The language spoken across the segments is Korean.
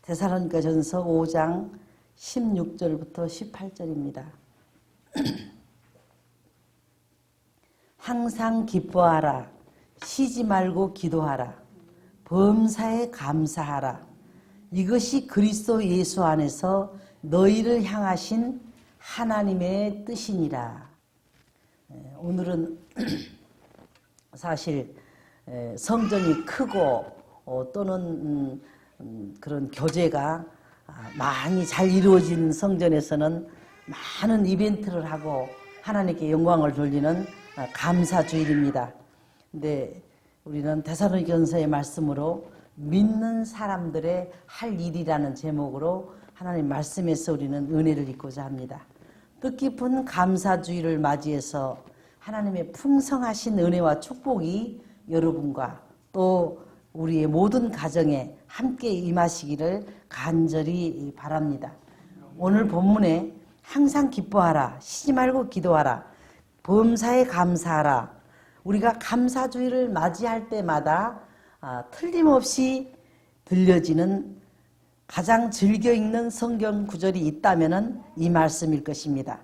데살로니가전서 5장 16절부터 18절입니다. 항상 기뻐하라. 쉬지 말고 기도하라. 범사에 감사하라. 이것이 그리스도 예수 안에서 너희를 향하신 하나님의 뜻이니라. 오늘은 사실 성전이 크고 또는 그런 교제가 많이 잘 이루어진 성전에서는 많은 이벤트를 하고 하나님께 영광을 돌리는 감사주일입니다. 근데 우리는 데살로니가전서의 말씀으로 믿는 사람들의 할 일이라는 제목으로 하나님 말씀에서 우리는 은혜를 입고자 합니다. 뜻깊은 감사주일을 맞이해서 하나님의 풍성하신 은혜와 축복이 여러분과 또 우리의 모든 가정에 함께 임하시기를 간절히 바랍니다. 오늘 본문에 항상 기뻐하라, 쉬지 말고 기도하라, 범사에 감사하라. 우리가 감사주일을 맞이할 때마다 틀림없이 들려지는 가장 즐겨 읽는 성경 구절이 있다면 이 말씀일 것입니다.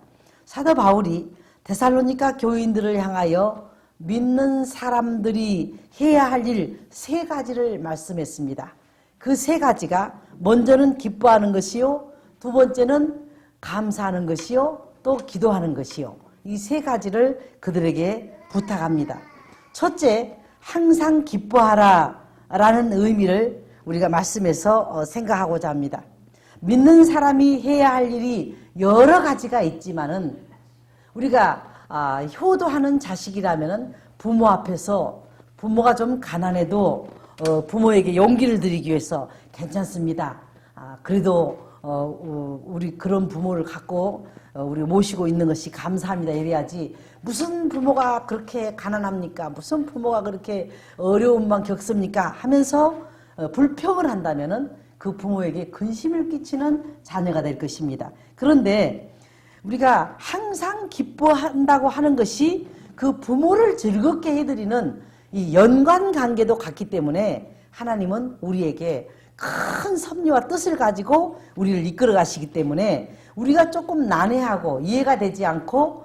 사도 바울이 데살로니가 교인들을 향하여 믿는 사람들이 해야 할 일 세 가지를 말씀했습니다. 그 세 가지가 먼저는 기뻐하는 것이요, 두 번째는 감사하는 것이요, 또 기도하는 것이요. 이 세 가지를 그들에게 부탁합니다. 첫째, 항상 기뻐하라 라는 의미를 우리가 말씀에서 생각하고자 합니다. 믿는 사람이 해야 할 일이 여러 가지가 있지만은 우리가 효도하는 자식이라면 부모 앞에서 부모가 좀 가난해도 부모에게 용기를 드리기 위해서 괜찮습니다. 그래도 우리 그런 부모를 갖고 우리 모시고 있는 것이 감사합니다 이래야지, 무슨 부모가 그렇게 가난합니까? 무슨 부모가 그렇게 어려움만 겪습니까? 하면서 불평을 한다면은 그 부모에게 근심을 끼치는 자녀가 될 것입니다. 그런데 우리가 항상 기뻐한다고 하는 것이 그 부모를 즐겁게 해드리는 이 연관관계도 같기 때문에 하나님은 우리에게 큰 섭리와 뜻을 가지고 우리를 이끌어 가시기 때문에 우리가 조금 난해하고 이해가 되지 않고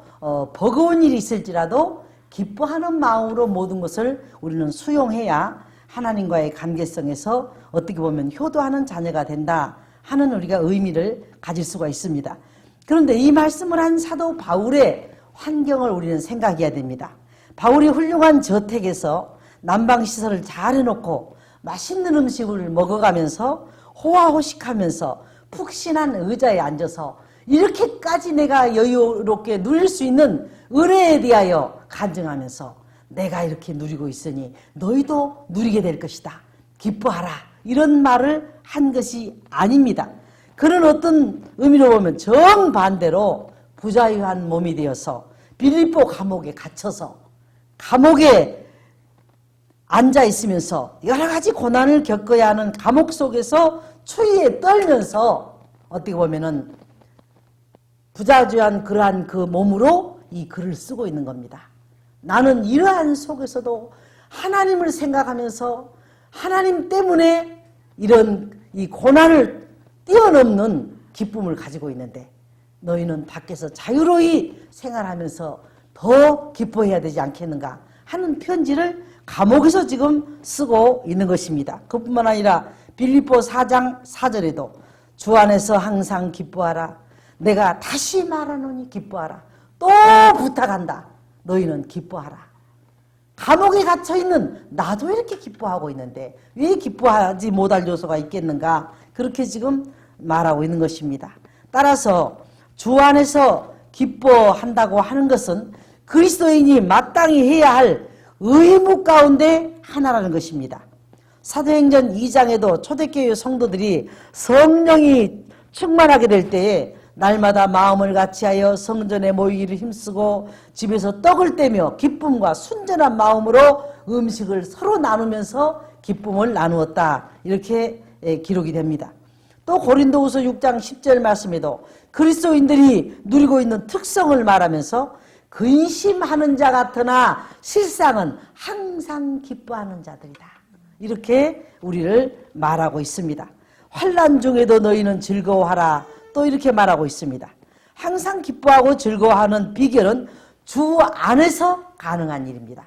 버거운 일이 있을지라도 기뻐하는 마음으로 모든 것을 우리는 수용해야 하나님과의 관계성에서 어떻게 보면 효도하는 자녀가 된다 하는 우리가 의미를 가질 수가 있습니다. 그런데 이 말씀을 한 사도 바울의 환경을 우리는 생각해야 됩니다. 바울이 훌륭한 저택에서 난방시설을 잘 해놓고 맛있는 음식을 먹어가면서 호화호식하면서 푹신한 의자에 앉아서 이렇게까지 내가 여유롭게 누릴 수 있는 은혜에 대하여 간증하면서 내가 이렇게 누리고 있으니 너희도 누리게 될 것이다, 기뻐하라, 이런 말을 한 것이 아닙니다. 그런 어떤 의미로 보면 정반대로 부자유한 몸이 되어서 빌립보 감옥에 갇혀서 감옥에 앉아 있으면서 여러 가지 고난을 겪어야 하는 감옥 속에서 추위에 떨면서 어떻게 보면은 부자주한 그러한 그 몸으로 이 글을 쓰고 있는 겁니다. 나는 이러한 속에서도 하나님을 생각하면서 하나님 때문에 이런 이 고난을 뛰어넘는 기쁨을 가지고 있는데 너희는 밖에서 자유로이 생활하면서 더 기뻐해야 되지 않겠는가 하는 편지를 감옥에서 지금 쓰고 있는 것입니다. 그뿐만 아니라 빌립보 4장 4절에도 주 안에서 항상 기뻐하라. 내가 다시 말하노니 기뻐하라. 또 부탁한다. 너희는 기뻐하라. 감옥에 갇혀있는 나도 이렇게 기뻐하고 있는데 왜 기뻐하지 못할 요소가 있겠는가, 그렇게 지금 말하고 있는 것입니다. 따라서 주 안에서 기뻐한다고 하는 것은 그리스도인이 마땅히 해야 할 의무 가운데 하나라는 것입니다. 사도행전 2장에도 초대교회 성도들이 성령이 충만하게 될 때에 날마다 마음을 같이하여 성전에 모이기를 힘쓰고 집에서 떡을 떼며 기쁨과 순전한 마음으로 음식을 서로 나누면서 기쁨을 나누었다, 이렇게 기록이 됩니다. 또 고린도후서 6장 10절 말씀에도 그리스도인들이 누리고 있는 특성을 말하면서 근심하는 자 같으나 실상은 항상 기뻐하는 자들이다, 이렇게 우리를 말하고 있습니다. 환난 중에도 너희는 즐거워하라. 또 이렇게 말하고 있습니다. 항상 기뻐하고 즐거워하는 비결은 주 안에서 가능한 일입니다.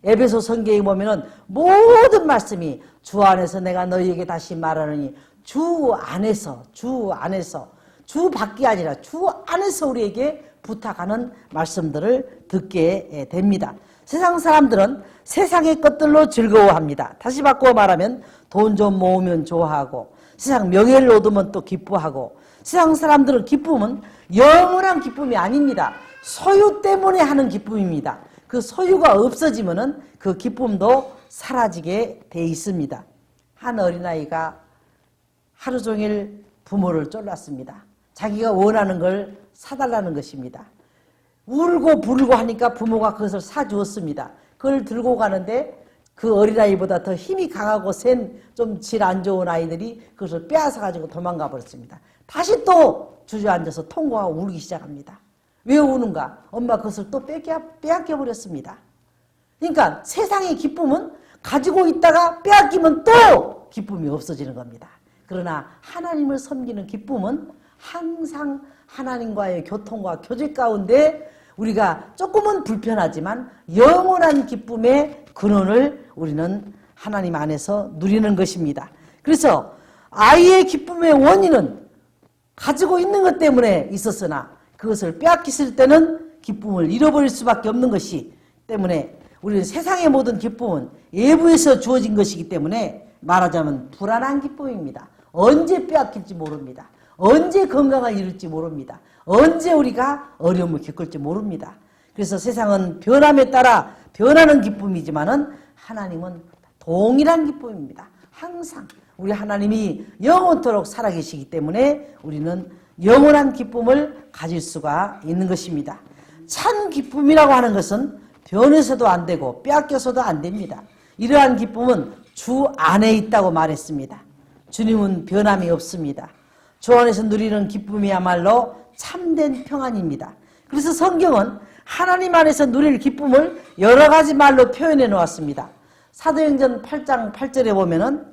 에베소 성경에 보면은 모든 말씀이 주 안에서 내가 너희에게 다시 말하느니 주 안에서 주 밖이 아니라 주 안에서 우리에게 부탁하는 말씀들을 듣게 됩니다. 세상 사람들은 세상의 것들로 즐거워합니다. 다시 바꾸어 말하면 돈 좀 모으면 좋아하고 세상 명예를 얻으면 또 기뻐하고 세상 사람들은 기쁨은 영원한 기쁨이 아닙니다. 소유 때문에 하는 기쁨입니다. 그 소유가 없어지면은 그 기쁨도 사라지게 돼 있습니다. 한 어린아이가 하루 종일 부모를 쫄랐습니다. 자기가 원하는 걸 사달라는 것입니다. 울고 부르고 하니까 부모가 그것을 사주었습니다. 그걸 들고 가는데 그 어린아이보다 더 힘이 강하고 센 좀 질 안 좋은 아이들이 그것을 빼앗아가지고 도망가 버렸습니다. 다시 또 주저앉아서 통곡하고 울기 시작합니다. 왜 우는가? 엄마 그것을 또 빼앗겨 버렸습니다. 그러니까 세상의 기쁨은 가지고 있다가 빼앗기면 또 기쁨이 없어지는 겁니다. 그러나 하나님을 섬기는 기쁨은 항상 하나님과의 교통과 교제 가운데 우리가 조금은 불편하지만 영원한 기쁨의 근원을 우리는 하나님 안에서 누리는 것입니다. 그래서 아이의 기쁨의 원인은 가지고 있는 것 때문에 있었으나 그것을 빼앗겼을 때는 기쁨을 잃어버릴 수밖에 없는 것이 때문에 우리는 세상의 모든 기쁨은 외부에서 주어진 것이기 때문에 말하자면 불안한 기쁨입니다. 언제 빼앗길지 모릅니다. 언제 건강을 잃을지 모릅니다. 언제 우리가 어려움을 겪을지 모릅니다. 그래서 세상은 변함에 따라 변하는 기쁨이지만은 하나님은 동일한 기쁨입니다. 항상 우리 하나님이 영원토록 살아계시기 때문에 우리는 영원한 기쁨을 가질 수가 있는 것입니다. 참 기쁨이라고 하는 것은 변해서도 안 되고 빼앗겨서도 안 됩니다. 이러한 기쁨은 주 안에 있다고 말했습니다. 주님은 변함이 없습니다. 주 안에서 누리는 기쁨이야말로 참된 평안입니다. 그래서 성경은 하나님 안에서 누릴 기쁨을 여러 가지 말로 표현해 놓았습니다. 사도행전 8장 8절에 보면은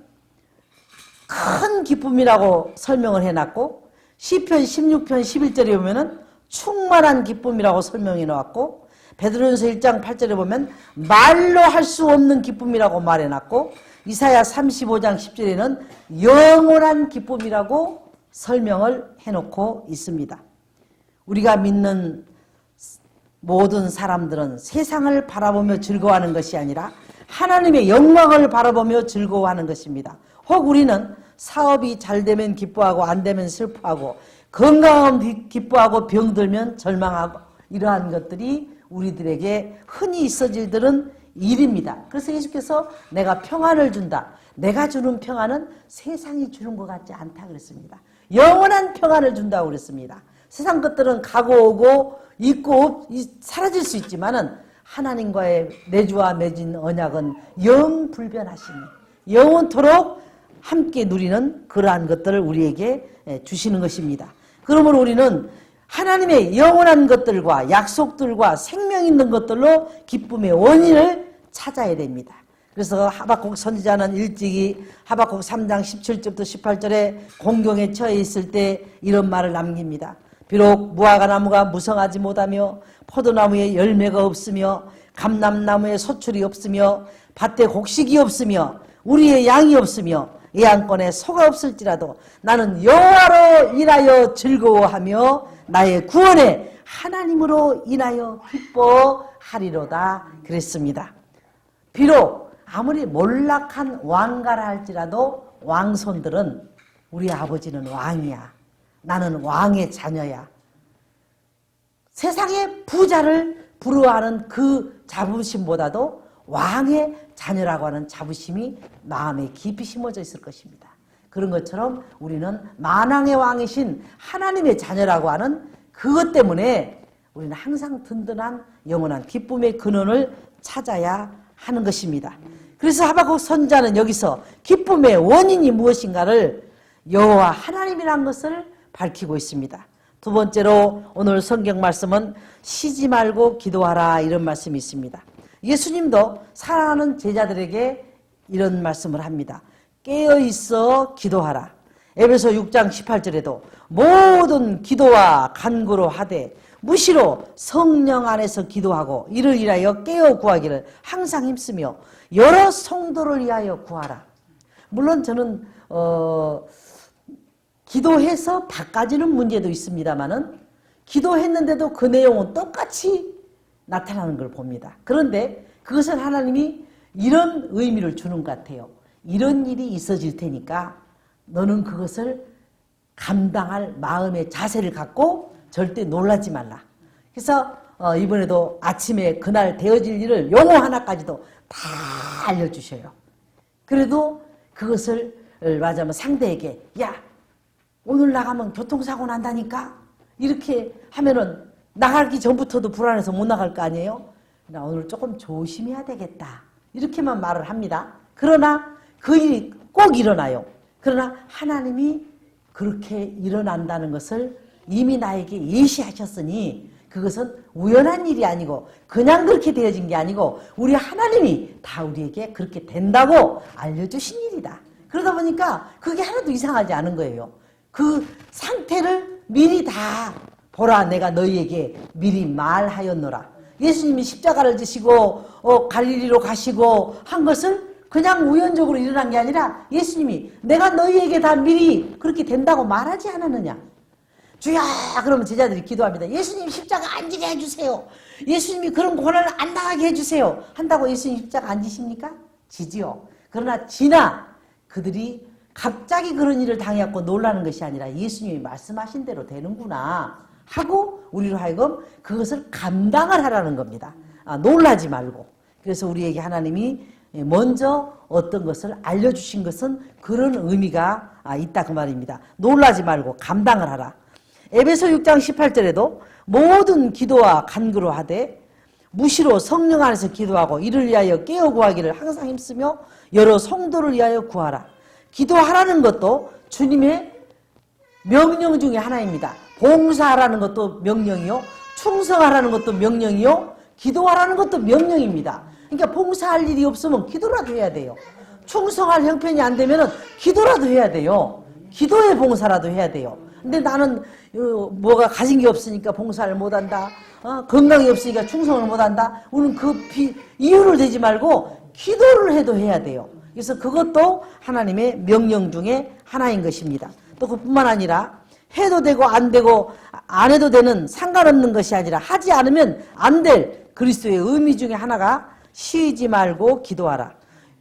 큰 기쁨이라고 설명을 해놨고 시편 16편 11절에 보면은 충만한 기쁨이라고 설명해 놓았고 베드로전서 1장 8절에 보면 말로 할 수 없는 기쁨이라고 말해놨고 이사야 35장 10절에는 영원한 기쁨이라고 설명을 해놓고 있습니다. 우리가 믿는 모든 사람들은 세상을 바라보며 즐거워하는 것이 아니라 하나님의 영광을 바라보며 즐거워하는 것입니다. 혹 우리는 사업이 잘 되면 기뻐하고 안 되면 슬퍼하고 건강하면 기뻐하고 병들면 절망하고 이러한 것들이 우리들에게 흔히 있어질들은 일입니다. 그래서 예수께서 내가 평안을 준다. 내가 주는 평안은 세상이 주는 것 같지 않다 그랬습니다. 영원한 평안을 준다고 그랬습니다. 세상 것들은 가고 오고 있고 사라질 수 있지만은 하나님과의 내주와 맺은 언약은 영불변하시니 영원토록 함께 누리는 그러한 것들을 우리에게 주시는 것입니다. 그러므로 우리는 하나님의 영원한 것들과 약속들과 생명 있는 것들로 기쁨의 원인을 찾아야 됩니다. 그래서 하박국 선지자는 일찍이 하박국 3장 17절부터 18절에 공경에 처해 있을 때 이런 말을 남깁니다. 비록 무화과나무가 무성하지 못하며 포도나무에 열매가 없으며 감람나무에 소출이 없으며 밭에 곡식이 없으며 우리의 양이 없으며 애양권에 소가 없을지라도 나는 여호와로 인하여 즐거워하며 나의 구원에 하나님으로 인하여 기뻐하리로다 그랬습니다. 비록 아무리 몰락한 왕가라 할지라도 왕손들은 우리 아버지는 왕이야. 나는 왕의 자녀야. 세상의 부자를 부러워하는 그 자부심보다도 왕의 자녀라고 하는 자부심이 마음에 깊이 심어져 있을 것입니다. 그런 것처럼 우리는 만왕의 왕이신 하나님의 자녀라고 하는 그것 때문에 우리는 항상 든든한 영원한 기쁨의 근원을 찾아야 하는 것입니다. 그래서 하박국 선지자는 여기서 기쁨의 원인이 무엇인가를 여호와 하나님이라는 것을 밝히고 있습니다. 두 번째로 오늘 성경 말씀은 쉬지 말고 기도하라 이런 말씀이 있습니다. 예수님도 사랑하는 제자들에게 이런 말씀을 합니다. 깨어있어 기도하라. 에베소 6장 18절에도 모든 기도와 간구로 하되 무시로 성령 안에서 기도하고 이를 위하여 깨어 구하기를 항상 힘쓰며 여러 성도를 위하여 구하라. 물론 저는 기도해서 바꿔지는 문제도 있습니다만은 기도했는데도 그 내용은 똑같이 나타나는 걸 봅니다. 그런데 그것은 하나님이 이런 의미를 주는 것 같아요. 이런 일이 있어질 테니까 너는 그것을 감당할 마음의 자세를 갖고 절대 놀라지 말라. 그래서 이번에도 아침에 그날 되어질 일을 용어 하나까지도 다 알려주셔요. 그래도 그것을 말하자면 상대에게 야 오늘 나가면 교통사고 난다니까 이렇게 하면은 나가기 전부터도 불안해서 못 나갈 거 아니에요. 나 오늘 조금 조심해야 되겠다 이렇게만 말을 합니다. 그러나 그 일이 꼭 일어나요. 그러나 하나님이 그렇게 일어난다는 것을 이미 나에게 예시하셨으니 그것은 우연한 일이 아니고 그냥 그렇게 되어진 게 아니고 우리 하나님이 다 우리에게 그렇게 된다고 알려주신 일이다. 그러다 보니까 그게 하나도 이상하지 않은 거예요. 그 상태를 미리 다 보라 내가 너희에게 미리 말하였노라. 예수님이 십자가를 지시고 갈릴리로 가시고 한 것을 그냥 우연적으로 일어난 게 아니라 예수님이 내가 너희에게 다 미리 그렇게 된다고 말하지 않았느냐. 주야 그러면 제자들이 기도합니다. 예수님 십자가 안 지게 해주세요. 예수님이 그런 고난을 안 당하게 해주세요. 한다고 예수님 십자가 안 지십니까? 지지요. 그러나 지나 그들이 갑자기 그런 일을 당해갖고 놀라는 것이 아니라 예수님이 말씀하신 대로 되는구나 하고 우리로 하여금 그것을 감당을 하라는 겁니다. 놀라지 말고. 그래서 우리에게 하나님이 먼저 어떤 것을 알려주신 것은 그런 의미가 있다 그 말입니다. 놀라지 말고 감당을 하라. 에베소 6장 18절에도 모든 기도와 간구로 하되 무시로 성령 안에서 기도하고 이를 위하여 깨어 구하기를 항상 힘쓰며 여러 성도를 위하여 구하라. 기도하라는 것도 주님의 명령 중에 하나입니다. 봉사하라는 것도 명령이요. 충성하라는 것도 명령이요. 기도하라는 것도 명령입니다. 그러니까 봉사할 일이 없으면 기도라도 해야 돼요. 충성할 형편이 안 되면 기도라도 해야 돼요. 기도의 봉사라도 해야 돼요. 근데 나는 뭐가 가진 게 없으니까 봉사를 못한다. 건강이 없으니까 충성을 못한다. 우리는 그 이유를 대지 말고 기도를 해도 해야 돼요. 그래서 그것도 하나님의 명령 중에 하나인 것입니다. 또 그뿐만 아니라 해도 되고 안 되고 안 해도 되는 상관없는 것이 아니라 하지 않으면 안 될 그리스도의 의미 중에 하나가 쉬지 말고 기도하라.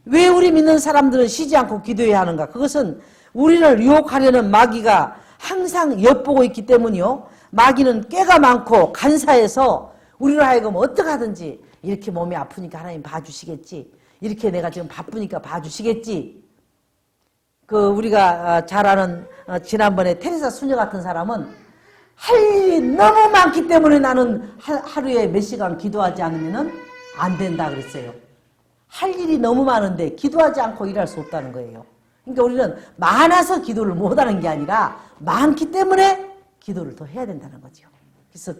왜 우리 믿는 사람들은 쉬지 않고 기도해야 하는가? 그것은 우리를 유혹하려는 마귀가 항상 엿보고 있기 때문이요. 마귀는 꾀가 많고 간사해서 우리로 하여금 어떻게 하든지 이렇게 몸이 아프니까 하나님 봐주시겠지. 이렇게 내가 지금 바쁘니까 봐주시겠지. 우리가 잘 아는 지난번에 테레사 수녀 같은 사람은 할 일이 너무 많기 때문에 나는 하루에 몇 시간 기도하지 않으면 안 된다 그랬어요. 할 일이 너무 많은데 기도하지 않고 일할 수 없다는 거예요. 그러니까 우리는 많아서 기도를 못하는 게 아니라 많기 때문에 기도를 더 해야 된다는 거죠. 그래서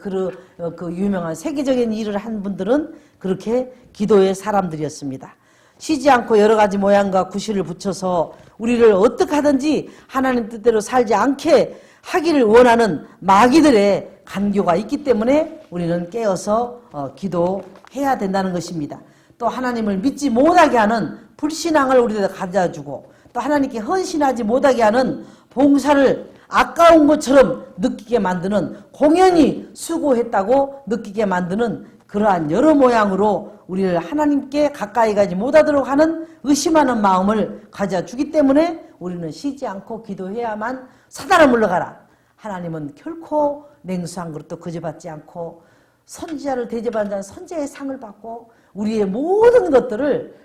그 유명한 세계적인 일을 한 분들은 그렇게 기도의 사람들이었습니다. 쉬지 않고 여러 가지 모양과 구실을 붙여서 우리를 어떻게 하든지 하나님 뜻대로 살지 않게 하기를 원하는 마귀들의 간교가 있기 때문에 우리는 깨어서 기도해야 된다는 것입니다. 또 하나님을 믿지 못하게 하는 불신앙을 우리에게 가져주고 또 하나님께 헌신하지 못하게 하는 봉사를 아까운 것처럼 느끼게 만드는 공연히 수고했다고 느끼게 만드는 그러한 여러 모양으로 우리를 하나님께 가까이 가지 못하도록 하는 의심하는 마음을 가져주기 때문에 우리는 쉬지 않고 기도해야만 사단을 물러가라. 하나님은 결코 냉수한 그릇도 거저받지 않고 선지자를 대접하는 자는 선지자의 상을 받고 우리의 모든 것들을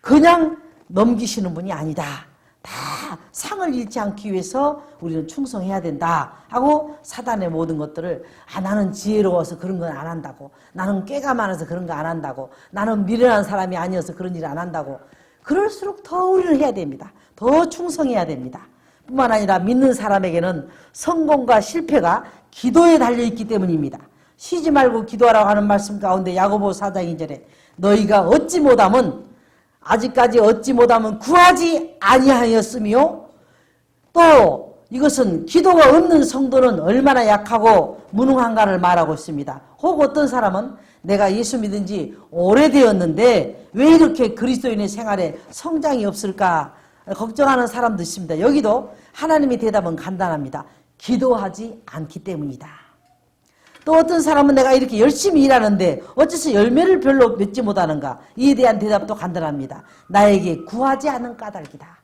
그냥 넘기시는 분이 아니다. 다 상을 잃지 않기 위해서 우리는 충성해야 된다 하고 사단의 모든 것들을 나는 지혜로워서 그런 건 안 한다고, 나는 꾀가 많아서 그런 거 안 한다고, 나는 미련한 사람이 아니어서 그런 일을 안 한다고, 그럴수록 더 우리를 해야 됩니다. 더 충성해야 됩니다. 뿐만 아니라 믿는 사람에게는 성공과 실패가 기도에 달려있기 때문입니다. 쉬지 말고 기도하라고 하는 말씀 가운데 야고보 4장 2절에 너희가 얻지 못함은 아직까지 얻지 못함은 구하지 아니하였으며 또 이것은 기도가 없는 성도는 얼마나 약하고 무능한가를 말하고 있습니다. 혹 어떤 사람은 내가 예수 믿은 지 오래되었는데 왜 이렇게 그리스도인의 생활에 성장이 없을까 걱정하는 사람도 있습니다. 여기도 하나님의 대답은 간단합니다. 기도하지 않기 때문이다. 또 어떤 사람은 내가 이렇게 열심히 일하는데 어째서 열매를 별로 맺지 못하는가? 이에 대한 대답도 간단합니다. 나에게 구하지 않은 까닭이다.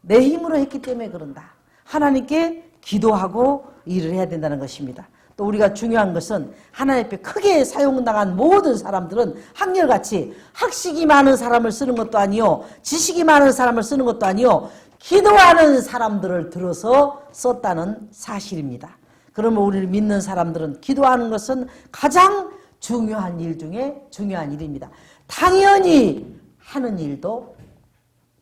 내 힘으로 했기 때문에 그런다. 하나님께 기도하고 일을 해야 된다는 것입니다. 또 우리가 중요한 것은 하나님 앞에 크게 사용당한 모든 사람들은 한결같이 학식이 많은 사람을 쓰는 것도 아니요, 지식이 많은 사람을 쓰는 것도 아니요, 기도하는 사람들을 들어서 썼다는 사실입니다. 그러면 우리를 믿는 사람들은 기도하는 것은 가장 중요한 일 중에 중요한 일입니다. 당연히 하는 일도,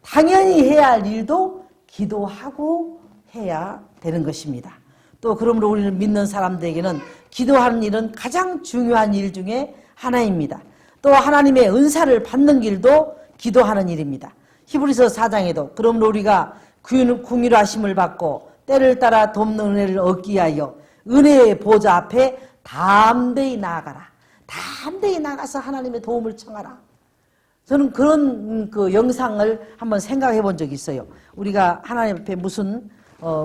당연히 해야 할 일도 기도하고 해야 되는 것입니다. 또 그러므로 우리는 믿는 사람들에게는 기도하는 일은 가장 중요한 일 중에 하나입니다. 또 하나님의 은사를 받는 길도 기도하는 일입니다. 히브리서 4장에도 그러므로 우리가 궁휼하심을 받고 때를 따라 돕는 은혜를 얻기 위하여 은혜의 보좌 앞에 담대히 나아가라. 담대히 나가서 하나님의 도움을 청하라. 저는 그런 그 영상을 한번 생각해 본 적이 있어요. 우리가 하나님 앞에 무슨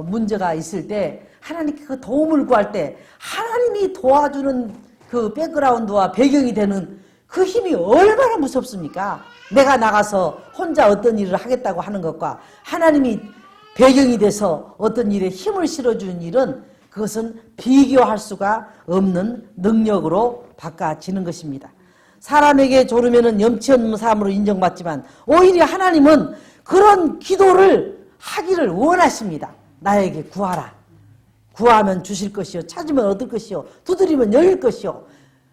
문제가 있을 때 하나님께 그 도움을 구할 때 하나님이 도와주는 그 백그라운드와 배경이 되는 그 힘이 얼마나 무섭습니까? 내가 나가서 혼자 어떤 일을 하겠다고 하는 것과 하나님이 배경이 돼서 어떤 일에 힘을 실어주는 일은 그것은 비교할 수가 없는 능력으로 바꿔지는 것입니다. 사람에게 조르면은 염치 없는 사람으로 인정받지만 오히려 하나님은 그런 기도를 하기를 원하십니다. 나에게 구하라. 구하면 주실 것이요, 찾으면 얻을 것이요, 두드리면 열릴 것이요.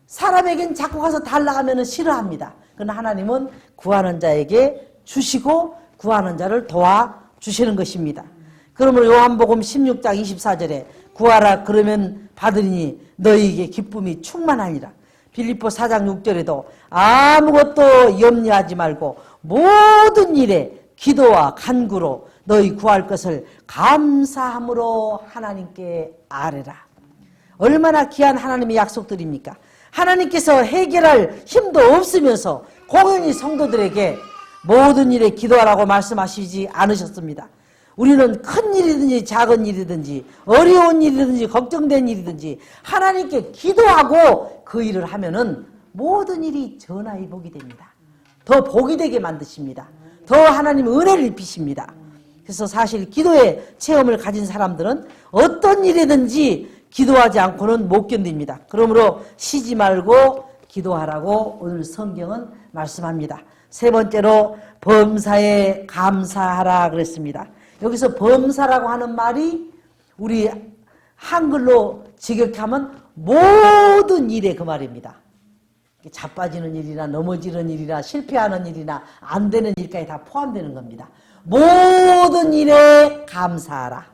사람에겐 자꾸 가서 달라고 하면 싫어합니다. 그러나 하나님은 구하는 자에게 주시고 구하는 자를 도와주시는 것입니다. 그러므로 요한복음 16장 24절에 구하라 그러면 받으리니 너희에게 기쁨이 충만하니라. 빌립보 4장 6절에도 아무것도 염려하지 말고 모든 일에 기도와 간구로 너희 구할 것을 감사함으로 하나님께 아뢰라. 얼마나 귀한 하나님의 약속들입니까? 하나님께서 해결할 힘도 없으면서 공연히 성도들에게 모든 일에 기도하라고 말씀하시지 않으셨습니다. 우리는 큰 일이든지 작은 일이든지 어려운 일이든지 걱정된 일이든지 하나님께 기도하고 그 일을 하면은 모든 일이 전화의 복이 됩니다. 더 복이 되게 만드십니다. 더 하나님 은혜를 입히십니다. 그래서 사실 기도의 체험을 가진 사람들은 어떤 일이든지 기도하지 않고는 못 견딥니다. 그러므로 쉬지 말고 기도하라고 오늘 성경은 말씀합니다. 세 번째로 범사에 감사하라 그랬습니다. 여기서 범사라고 하는 말이 우리 한글로 직역하면 모든 일에 그 말입니다. 자빠지는 일이나 넘어지는 일이나 실패하는 일이나 안 되는 일까지 다 포함되는 겁니다. 모든 일에 감사하라.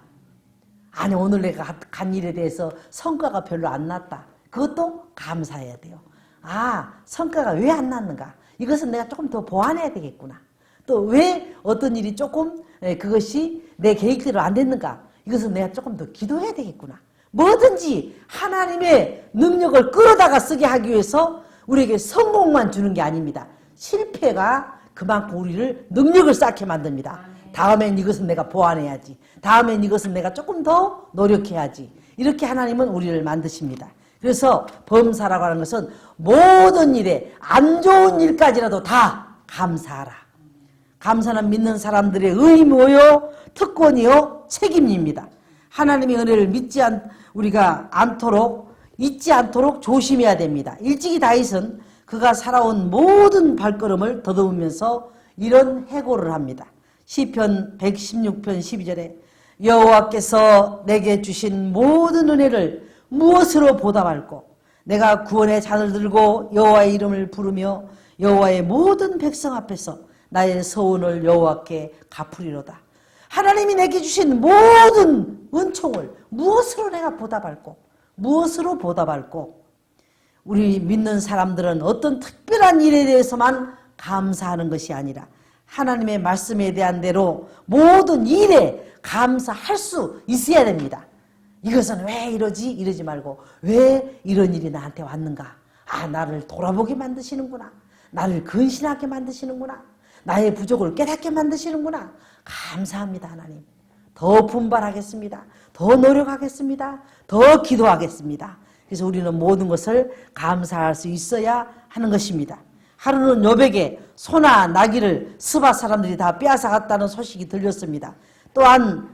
아니 오늘 내가 간 일에 대해서 성과가 별로 안 났다. 그것도 감사해야 돼요. 아, 성과가 왜 안 났는가? 이것은 내가 조금 더 보완해야 되겠구나. 또 왜 어떤 일이 조금 그것이 내 계획대로 안 됐는가? 이것은 내가 조금 더 기도해야 되겠구나. 뭐든지 하나님의 능력을 끌어다가 쓰게 하기 위해서 우리에게 성공만 주는 게 아닙니다. 실패가 그만큼 우리를 능력을 쌓게 만듭니다. 다음엔 이것은 내가 보완해야지. 다음엔 이것은 내가 조금 더 노력해야지. 이렇게 하나님은 우리를 만드십니다. 그래서 범사라고 하는 것은 모든 일에 안 좋은 일까지라도 다 감사하라. 감사는 믿는 사람들의 의무요, 특권이요, 책임입니다. 하나님의 은혜를 우리가 잊지 않도록 조심해야 됩니다. 일찍이 다윗은 그가 살아온 모든 발걸음을 더듬으면서 이런 해고를 합니다. 시편 116편 12절에 여호와께서 내게 주신 모든 은혜를 무엇으로 보답할꼬? 내가 구원의 잔을 들고 여호와의 이름을 부르며 여호와의 모든 백성 앞에서 나의 서운을 여호와께 갚으리로다. 하나님이 내게 주신 모든 은총을 무엇으로 내가 보답할꼬? 무엇으로 보답할꼬? 우리 믿는 사람들은 어떤 특별한 일에 대해서만 감사하는 것이 아니라 하나님의 말씀에 대한 대로 모든 일에 감사할 수 있어야 됩니다. 이것은 왜 이러지? 이러지 말고 왜 이런 일이 나한테 왔는가? 아, 나를 돌아보게 만드시는구나. 나를 근신하게 만드시는구나. 나의 부족을 깨닫게 만드시는구나. 감사합니다, 하나님. 더 분발하겠습니다. 더 노력하겠습니다. 더 기도하겠습니다. 그래서 우리는 모든 것을 감사할 수 있어야 하는 것입니다. 하루는 요백에 소나 나귀를 스바 사람들이 다 빼앗아갔다는 소식이 들렸습니다. 또한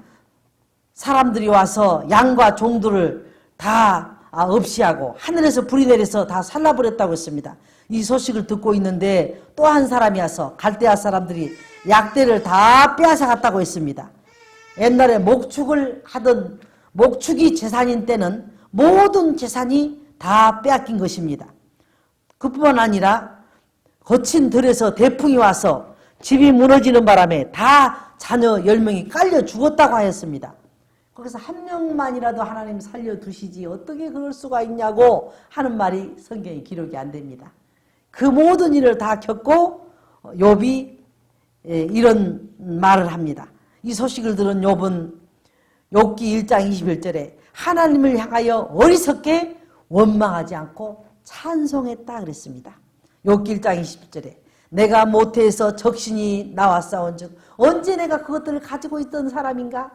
사람들이 와서 양과 종들을 다 없이 하고 하늘에서 불이 내려서 다 살라버렸다고 했습니다. 이 소식을 듣고 있는데 또 한 사람이 와서 갈대아 사람들이 약대를 다 빼앗아갔다고 했습니다. 옛날에 목축을 하던 목축이 재산인 때는 모든 재산이 다 빼앗긴 것입니다. 그뿐만 아니라 거친 들에서 대풍이 와서 집이 무너지는 바람에 다 자녀 10명이 깔려 죽었다고 하였습니다. 거기서 한 명만이라도 하나님 살려두시지 어떻게 그럴 수가 있냐고 하는 말이 성경에 기록이 안 됩니다. 그 모든 일을 다 겪고 욥이 이런 말을 합니다. 이 소식을 들은 욥은 욥기 1장 21절에 하나님을 향하여 어리석게 원망하지 않고 찬송했다 그랬습니다. 욥기 1장 20절에 내가 모태에서 적신이 나왔사온즉 언제 내가 그것들을 가지고 있던 사람인가?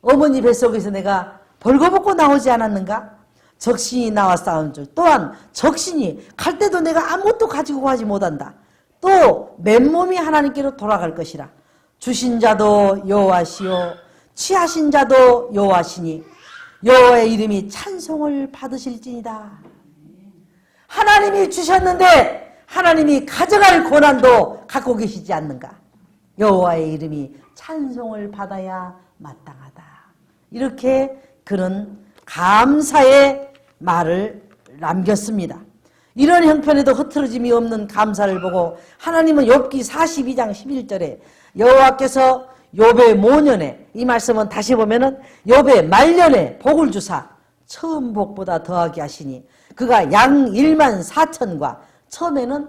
어머니 뱃속에서 내가 벌거벗고 나오지 않았는가? 적신이 나왔사온즉 또한 적신이 갈 때도 내가 아무것도 가지고 가지 못한다. 또 맨몸이 하나님께로 돌아갈 것이라. 주신 자도 여호와시요 취하신 자도 여호와시니 여호와의 이름이 찬송을 받으실지니다. 하나님이 주셨는데 하나님이 가져갈 고난도 갖고 계시지 않는가? 여호와의 이름이 찬송을 받아야 마땅하다. 이렇게 그는 감사의 말을 남겼습니다. 이런 형편에도 흐트러짐이 없는 감사를 보고 하나님은 욥기 42장 11절에 여호와께서 욥의 모년에, 이 말씀은 다시 보면은 욥의 말년에 복을 주사 처음 복보다 더하게 하시니 그가 양 1만 4천과 처음에는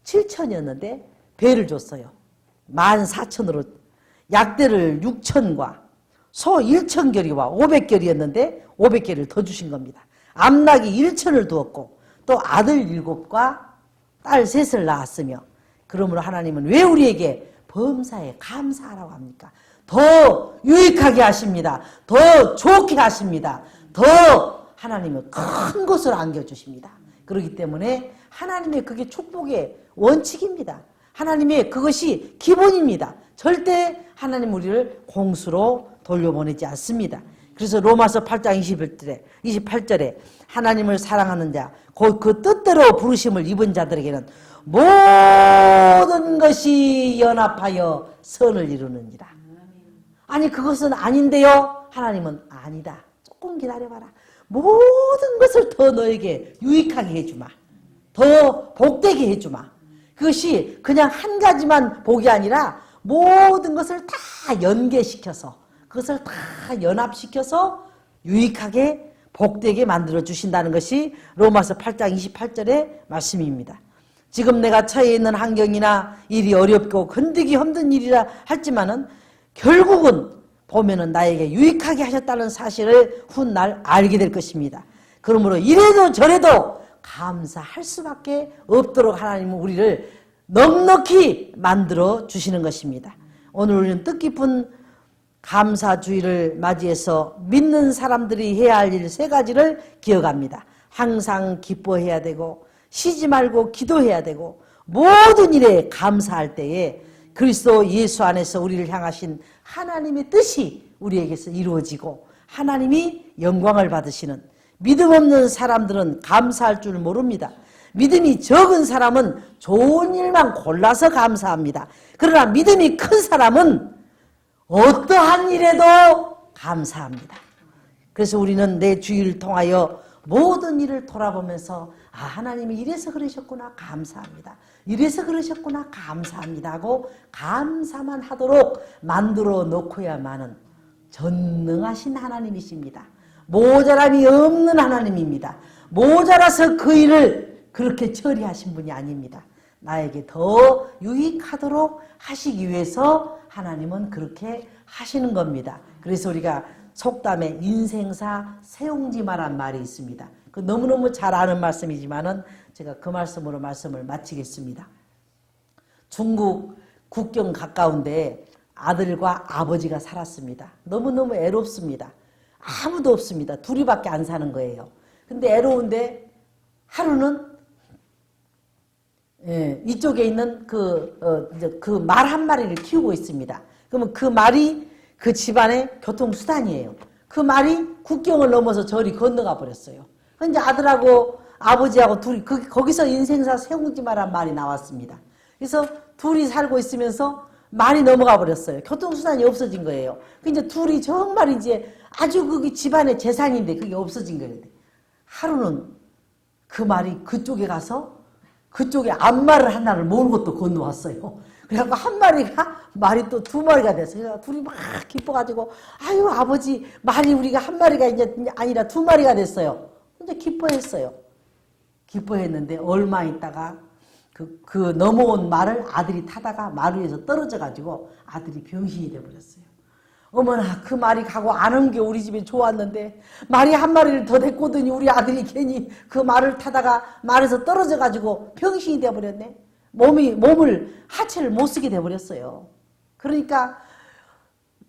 7천이었는데 배를 줬어요. 14,000으로 약대를 6천과 소 1,000결이와 500결이었는데 500결을 더 주신 겁니다. 암낙이 1천을 두었고 또 아들 7과 딸 3을 낳았으며 그러므로 하나님은 왜 우리에게 범사에 감사하라고 합니까? 더 유익하게 하십니다. 더 좋게 하십니다. 더 하나님은 큰 것을 안겨주십니다. 그렇기 때문에 하나님의 그게 축복의 원칙입니다. 하나님의 그것이 기본입니다. 절대 하나님 우리를 공수로 돌려보내지 않습니다. 그래서 로마서 8장 28절에 하나님을 사랑하는 자, 곧 그 뜻대로 부르심을 입은 자들에게는 모든 것이 연합하여 선을 이루느니라. 아니 그것은 아닌데요. 하나님은 아니다. 조금 기다려봐라. 모든 것을 더 너에게 유익하게 해주마. 더 복되게 해주마. 그것이 그냥 한 가지만 복이 아니라 모든 것을 다 연계시켜서 그것을 다 연합시켜서 유익하게 복되게 만들어 주신다는 것이 로마서 8장 28절의 말씀입니다. 지금 내가 처해 있는 환경이나 일이 어렵고 건드기 힘든 일이라 할지만은 결국은 보면은 나에게 유익하게 하셨다는 사실을 훗날 알게 될 것입니다. 그러므로 이래도 저래도 감사할 수밖에 없도록 하나님은 우리를 넉넉히 만들어 주시는 것입니다. 오늘 우리는 뜻깊은 감사주의를 맞이해서 믿는 사람들이 해야 할 일 3가지를 기억합니다. 항상 기뻐해야 되고 쉬지 말고 기도해야 되고 모든 일에 감사할 때에 그리스도 예수 안에서 우리를 향하신 하나님의 뜻이 우리에게서 이루어지고 하나님이 영광을 받으시는, 믿음 없는 사람들은 감사할 줄 모릅니다. 믿음이 적은 사람은 좋은 일만 골라서 감사합니다. 그러나 믿음이 큰 사람은 어떠한 일에도 감사합니다. 그래서 우리는 내 주의를 통하여 모든 일을 돌아보면서 하나님이 이래서 그러셨구나 감사합니다. 이래서 그러셨구나 감사합니다 하고 감사만 하도록 만들어 놓고야만은 전능하신 하나님이십니다. 모자람이 없는 하나님입니다. 모자라서 그 일을 그렇게 처리하신 분이 아닙니다. 나에게 더 유익하도록 하시기 위해서 하나님은 그렇게 하시는 겁니다. 그래서 우리가 속담에 인생사 세옹지마란 말이 있습니다. 그 너무너무 잘 아는 말씀이지만은 제가 그 말씀으로 말씀을 마치겠습니다. 중국 국경 가까운데 아들과 아버지가 살았습니다. 너무너무 애롭습니다. 아무도 없습니다. 둘이밖에 안 사는 거예요. 근데 애로운데 하루는 이쪽에 있는 그 말 한 마리를 키우고 있습니다. 그러면 그 말이 그 집안의 교통수단이에요. 그 말이 국경을 넘어서 저리 건너가 버렸어요. 이제 아들하고 아버지하고 둘이 거기서 인생사 세옹지마란 말이 나왔습니다. 그래서 둘이 살고 있으면서 말이 넘어가 버렸어요. 교통수단이 없어진 거예요. 이제 둘이 정말 이제 아주 그게 집안의 재산인데 그게 없어진 거예요. 하루는 그 말이 그쪽에 가서 그쪽에 앞말을 하나를 몰고 또 건너왔어요. 그래갖고 한 마리가 말이 또 두 마리가 됐어요. 둘이 막 기뻐가지고 아유 아버지 말이 우리가 한 마리가 이제 아니라 두 마리가 됐어요. 근데 기뻐했어요. 기뻐했는데 얼마 있다가 그 넘어온 말을 아들이 타다가 말 위에서 떨어져가지고 아들이 병신이 돼버렸어요. 어머나 그 말이 가고 아는 게 우리 집에 좋았는데 말이 한 마리를 더 데리고 오더니 우리 아들이 괜히 그 말을 타다가 말에서 떨어져가지고 병신이 돼버렸네. 몸을 하체를 못 쓰게 돼버렸어요. 그러니까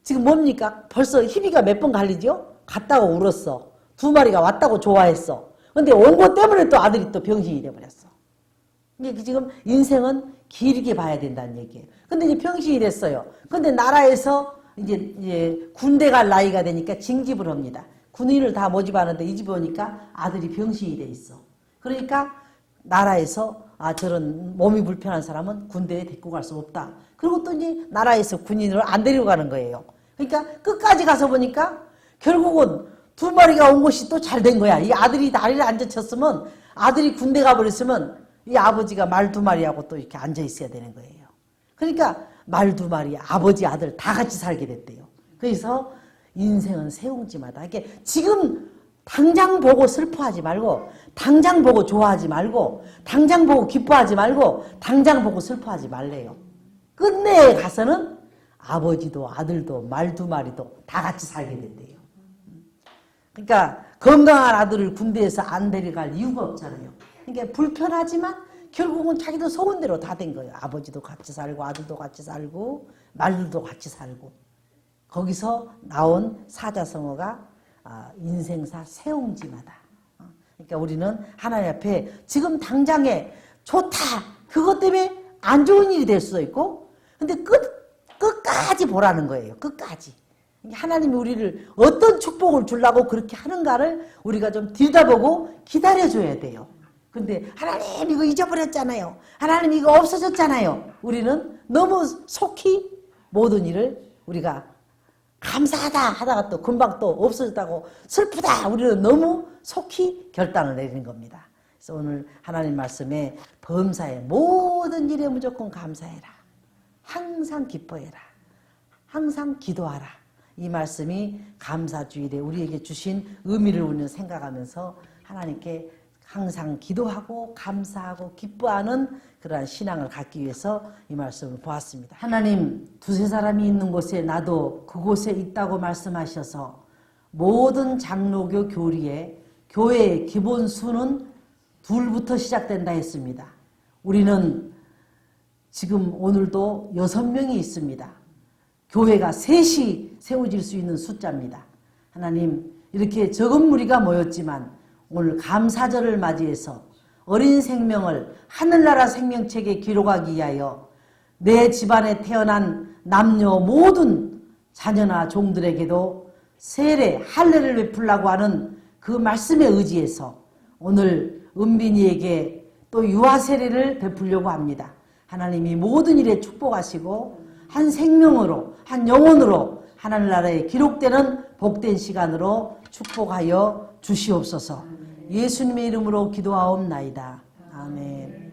지금 뭡니까? 벌써 희비가 몇 번 갈리죠? 갔다고 울었어. 두 마리가 왔다고 좋아했어. 근데 온 것 때문에 또 아들이 또 병신이 돼버렸어. 이게 지금 인생은 길게 봐야 된다는 얘기예요. 근데 이제 병신이 됐어요. 근데 나라에서 이제 군대 갈 나이가 되니까 징집을 합니다. 군인을 다 모집하는데 이 집에 오니까 아들이 병신이 돼 있어. 그러니까 나라에서 저런 몸이 불편한 사람은 군대에 데리고 갈 수 없다. 그리고 또 이제 나라에서 군인으로 안 데리고 가는 거예요. 그러니까 끝까지 가서 보니까 결국은 두 마리가 온 것이 또 잘 된 거야. 이 아들이 다리를 앉아쳤으면 아들이 군대 가버렸으면 이 아버지가 말 두 마리하고 또 이렇게 앉아 있어야 되는 거예요. 그러니까 말 두 마리 아버지 아들 다 같이 살게 됐대요. 그래서 인생은 세옹지마다. 이게 지금 당장 보고 슬퍼하지 말고 당장 보고 좋아하지 말고 당장 보고 기뻐하지 말고 당장 보고 슬퍼하지 말래요. 끝내에 가서는 아버지도 아들도 말 두 마리도 다 같이 살게 된대요. 그러니까 건강한 아들을 군대에서 안 데려갈 이유가 없잖아요. 그러니까 불편하지만 결국은 자기도 속은 대로 다 된 거예요. 아버지도 같이 살고 아들도 같이 살고 말들도 같이 살고. 거기서 나온 사자성어가 인생사 세옹지마다. 그러니까 우리는 하나님 앞에 지금 당장에 좋다. 그것 때문에 안 좋은 일이 될 수도 있고 근데 끝까지 보라는 거예요. 끝까지. 하나님이 우리를 어떤 축복을 주려고 그렇게 하는가를 우리가 좀 들여다보고 기다려줘야 돼요. 근데 하나님 이거 잊어버렸잖아요. 하나님 이거 없어졌잖아요. 우리는 너무 속히 모든 일을 우리가 감사하다 하다가 또 금방 또 없어졌다고 슬프다 우리는 너무 속히 결단을 내리는 겁니다. 그래서 오늘 하나님 말씀에 범사에 모든 일에 무조건 감사해라. 항상 기뻐해라. 항상 기도하라. 이 말씀이 감사주일에 우리에게 주신 의미를 우리는 생각하면서 하나님께 항상 기도하고 감사하고 기뻐하는 그러한 신앙을 갖기 위해서 이 말씀을 보았습니다. 하나님 두세 사람이 있는 곳에 나도 그곳에 있다고 말씀하셔서 모든 장로교 교리에 교회의 기본 수는 둘부터 시작된다 했습니다. 우리는 지금 오늘도 6명이 있습니다. 교회가 셋이 세워질 수 있는 숫자입니다. 하나님 이렇게 적은 무리가 모였지만 오늘 감사절을 맞이해서 어린 생명을 하늘나라 생명책에 기록하기 위하여 내 집안에 태어난 남녀 모든 자녀나 종들에게도 세례, 할례를 베풀라고 하는 그 말씀에 의지해서 오늘 은빈이에게 또 유아 세례를 베풀려고 합니다. 하나님이 모든 일에 축복하시고 한 생명으로 한 영혼으로 하늘나라에 기록되는 복된 시간으로 축복하여 주시옵소서. 예수님의 이름으로 기도하옵나이다. 아멘.